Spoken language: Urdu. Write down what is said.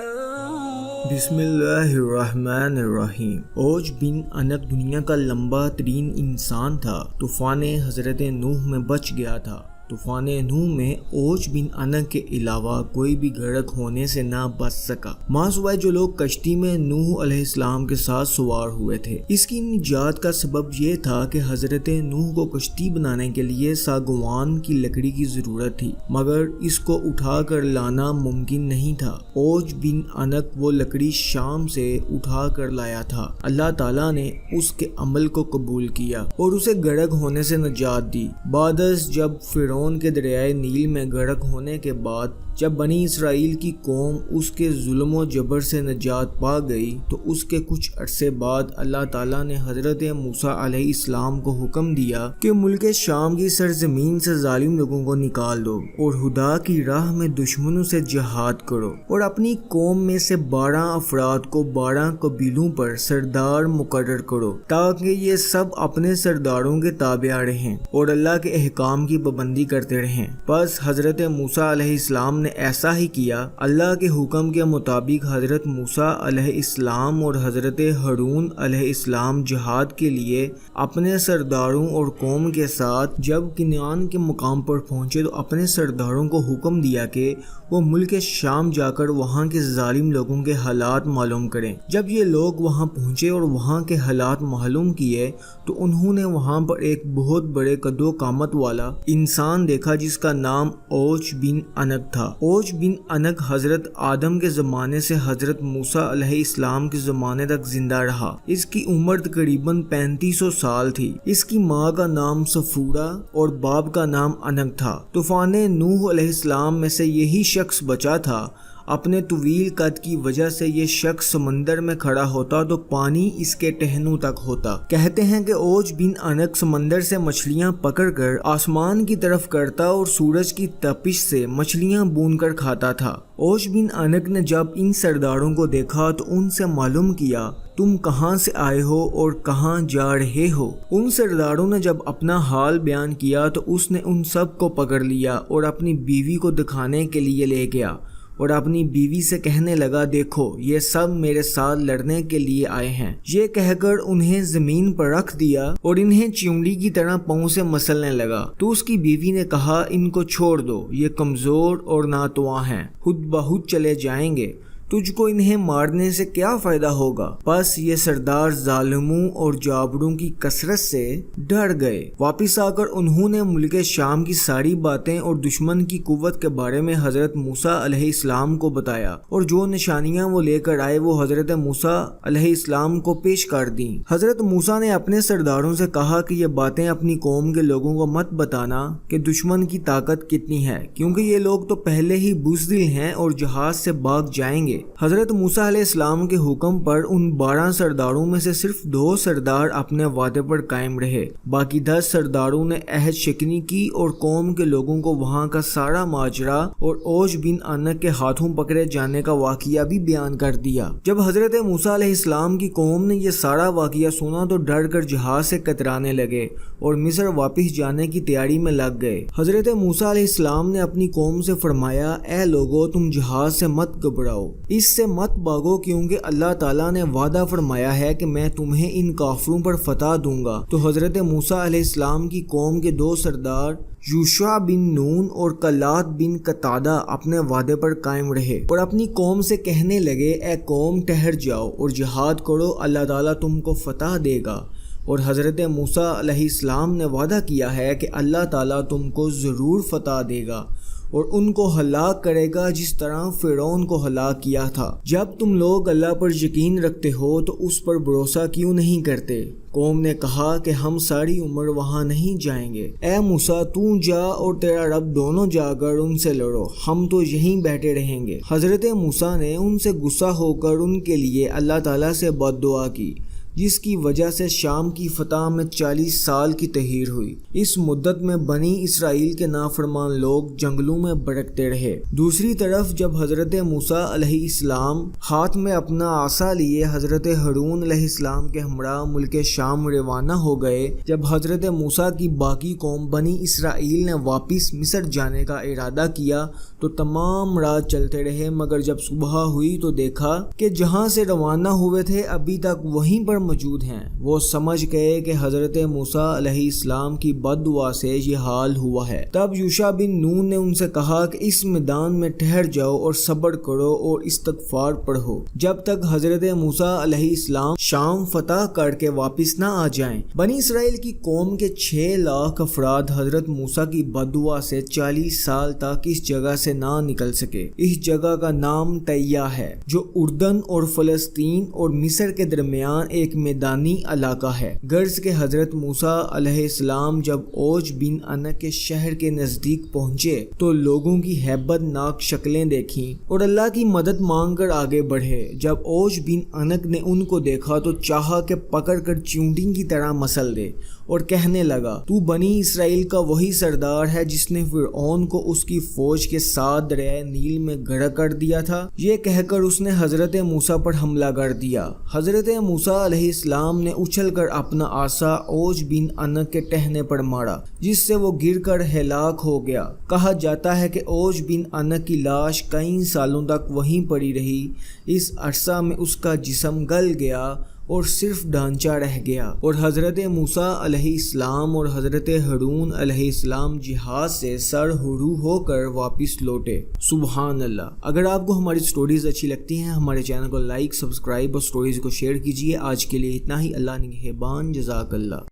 بسم اللہ الرحمن الرحیم۔ اوج بن انق دنیا کا لمبا ترین انسان تھا۔ طوفان حضرت نوح میں بچ گیا تھا۔ طوفان نوح میں اوج بن انق کے علاوہ کوئی بھی غرق ہونے سے نہ بچ سکا، ماں سوائے جو لوگ کشتی میں نوح علیہ السلام کے ساتھ سوار ہوئے تھے۔ اس کی نجات کا سبب یہ تھا کہ حضرت نوح کو کشتی بنانے کے لیے ساگوان کی لکڑی کی ضرورت تھی، مگر اس کو اٹھا کر لانا ممکن نہیں تھا۔ اوج بن انق وہ لکڑی شام سے اٹھا کر لایا تھا۔ اللہ تعالیٰ نے اس کے عمل کو قبول کیا اور اسے غرق ہونے سے نجات دی۔ بعد ازاں جب فرعون کے دریائے نیل میں غرق ہونے کے بعد جب بنی اسرائیل کی قوم اس کے ظلم و جبر سے نجات پا گئی تو اس کے کچھ عرصے بعد اللہ تعالیٰ نے حضرت موسیٰ علیہ السلام کو حکم دیا کہ ملک شام کی سرزمین سے ظالم لوگوں کو نکال دو اور خدا کی راہ میں دشمنوں سے جہاد کرو، اور اپنی قوم میں سے 12 افراد کو 12 قبیلوں پر سردار مقرر کرو تاکہ یہ سب اپنے سرداروں کے تابع رہیں اور اللہ کے احکام کی پابندی کرتے رہیں۔ بس حضرت موسیٰ علیہ السلام نے ایسا ہی کیا۔ اللہ کے حکم کے مطابق حضرت موسیٰ علیہ السلام اور حضرت ہارون علیہ السلام جہاد کے لیے اپنے سرداروں اور قوم کے ساتھ جب کنعان کے مقام پر پہنچے تو اپنے سرداروں کو حکم دیا کہ وہ ملک شام جا کر وہاں کے ظالم لوگوں کے حالات معلوم کریں۔ جب یہ لوگ وہاں پہنچے اور وہاں کے حالات معلوم کیے تو انہوں نے وہاں پر ایک بہت بڑے قد و قامت والا انسان دیکھا جس کا نام اوج بن انق تھا۔ اوج بن انق حضرت آدم کے زمانے سے حضرت موسیٰ علیہ السلام کے زمانے تک زندہ رہا۔ اس کی عمر تقریباً 3500 سال تھی۔ اس کی ماں کا نام صفورہ اور باپ کا نام انق تھا۔ طوفان نوح علیہ السلام میں سے یہی شخص بچا تھا۔ اپنے طویل قد کی وجہ سے یہ شخص سمندر میں کھڑا ہوتا تو پانی اس کے ٹہنوں تک ہوتا۔ کہتے ہیں کہ اوج بن انق سمندر سے مچھلیاں پکڑ کر آسمان کی طرف کرتا اور سورج کی تپش سے مچھلیاں بون کر کھاتا تھا۔ اوج بن انق نے جب ان سرداروں کو دیکھا تو ان سے معلوم کیا تم کہاں سے آئے ہو اور کہاں جا رہے ہو۔ ان سرداروں نے جب اپنا حال بیان کیا تو اس نے ان سب کو پکڑ لیا اور اپنی بیوی کو دکھانے کے لیے لے گیا اور اپنی بیوی سے کہنے لگا دیکھو یہ سب میرے ساتھ لڑنے کے لیے آئے ہیں۔ یہ کہہ کر انہیں زمین پر رکھ دیا اور انہیں چیونٹی کی طرح پاؤں سے مسلنے لگا۔ تو اس کی بیوی نے کہا ان کو چھوڑ دو، یہ کمزور اور ناتواں ہیں، خود بخود چلے جائیں گے، تجھ کو انہیں مارنے سے کیا فائدہ ہوگا۔ بس یہ سردار ظالموں اور جابروں کی کثرت سے ڈر گئے۔ واپس آ کر انہوں نے ملک شام کی ساری باتیں اور دشمن کی قوت کے بارے میں حضرت موسیٰ علیہ السلام کو بتایا، اور جو نشانیاں وہ لے کر آئے وہ حضرت موسیٰ علیہ السلام کو پیش کر دیں۔ حضرت موسیٰ نے اپنے سرداروں سے کہا کہ یہ باتیں اپنی قوم کے لوگوں کو مت بتانا کہ دشمن کی طاقت کتنی ہے، کیونکہ یہ لوگ تو پہلے ہی بزدل ہیں اور جہاز سے بھاگ جائیں گے۔ حضرت موسیٰ علیہ السلام کے حکم پر ان 12 سرداروں میں سے صرف 2 سردار اپنے وعدے پر قائم رہے، باقی 10 سرداروں نے عہد شکنی کی اور قوم کے لوگوں کو وہاں کا سارا ماجرا اور اوج بن انق کے ہاتھوں پکڑے جانے کا واقعہ بھی بیان کر دیا۔ جب حضرت موسیٰ علیہ السلام کی قوم نے یہ سارا واقعہ سنا تو ڈر کر جہاز سے کترانے لگے اور مصر واپس جانے کی تیاری میں لگ گئے۔ حضرت موسیٰ علیہ السلام نے اپنی قوم سے فرمایا اے لوگو تم جہاز سے مت گھبراؤ، اس سے مت بھاگو، کیونکہ اللہ تعالیٰ نے وعدہ فرمایا ہے کہ میں تمہیں ان کافروں پر فتح دوں گا۔ تو حضرت موسیٰ علیہ السلام کی قوم کے 2 سردار یوشع بن نون اور کلات بن قتادہ اپنے وعدے پر قائم رہے اور اپنی قوم سے کہنے لگے اے قوم ٹھہر جاؤ اور جہاد کرو، اللہ تعالیٰ تم کو فتح دے گا۔ اور حضرت موسیٰ علیہ السلام نے وعدہ کیا ہے کہ اللہ تعالیٰ تم کو ضرور فتح دے گا اور ان کو ہلاک کرے گا جس طرح فرعون کو ہلاک کیا تھا۔ جب تم لوگ اللہ پر یقین رکھتے ہو تو اس پر بھروسہ کیوں نہیں کرتے؟ قوم نے کہا کہ ہم ساری عمر وہاں نہیں جائیں گے۔ اے موسیٰ تو جا اور تیرا رب دونوں جا کر ان سے لڑو، ہم تو یہیں بیٹھے رہیں گے۔ حضرت موسیٰ نے ان سے غصہ ہو کر ان کے لیے اللہ تعالیٰ سے بد دعا کی، جس کی وجہ سے شام کی فتح میں 40 سال کی تحیر ہوئی۔ اس مدت میں بنی اسرائیل کے نافرمان لوگ جنگلوں میں بھٹکتے رہے۔ دوسری طرف جب حضرت موسیٰ علیہ السلام ہاتھ میں اپنا عصا لیے حضرت ہارون علیہ السلام کے ہمراہ ملک شام روانہ ہو گئے، جب حضرت موسیٰ کی باقی قوم بنی اسرائیل نے واپس مصر جانے کا ارادہ کیا تو تمام رات چلتے رہے، مگر جب صبح ہوئی تو دیکھا کہ جہاں سے روانہ ہوئے تھے ابھی تک وہیں پر موجود ہیں۔ وہ سمجھ گئے کہ حضرت موسیٰ علیہ السلام کی بد دعا سے یہ حال ہوا ہے۔ تب یوشع بن نون نے ان سے کہا کہ اس میدان میں ٹھہر جاؤ اور صبر کرو اور استغفار پڑھو جب تک حضرت موسیٰ علیہ السلام شام فتح کر کے واپس نہ آ جائیں۔ بنی اسرائیل کی قوم کے 6 لاکھ افراد حضرت موسیٰ کی بد دعا سے 40 سال تک اس جگہ سے نہ نکل سکے۔ اس جگہ کا نام طیہ ہے جو اردن اور فلسطین اور مصر کے درمیان ایک میدانی علاقہ ہے۔ غرض کہ حضرت موسیٰ علیہ السلام جب اوج بن عنق کے شہر کے نزدیک پہنچے تو لوگوں کی ہیبت ناک شکلیں دیکھیں اور اللہ کی مدد مانگ کر آگے بڑھے۔ جب اوج بن عنق نے ان کو دیکھا تو چاہا کہ پکڑ کر چونٹی کی طرح مسل دے اور کہنے لگا، تو بنی اسرائیل کا وہی سردار ہے جس نے فرعون کو اس کی فوج کے ساتھ دریائے نیل میں غرق کر دیا تھا؟ یہ کہہ کر اس نے حضرت موسیٰ پر حملہ کر دیا۔ حضرت موسیٰ علیہ السلام نے اچھل کر اپنا عصا اوج بن عنق کے ٹہنے پر مارا جس سے وہ گر کر ہلاک ہو گیا۔ کہا جاتا ہے کہ اوج بن عنق کی لاش کئی سالوں تک وہیں پڑی رہی۔ اس عرصہ میں اس کا جسم گل گیا اور صرف ڈھانچہ رہ گیا، اور حضرت موسیٰ علیہ السلام اور حضرت ہارون علیہ السلام جہاد سے سر ہرو ہو کر واپس لوٹے۔ سبحان اللہ۔ اگر آپ کو ہماری سٹوریز اچھی لگتی ہیں ہمارے چینل کو لائک، سبسکرائب اور سٹوریز کو شیئر کیجیے۔ آج کے لیے اتنا ہی۔ اللہ نگہبان۔ جزاک اللہ۔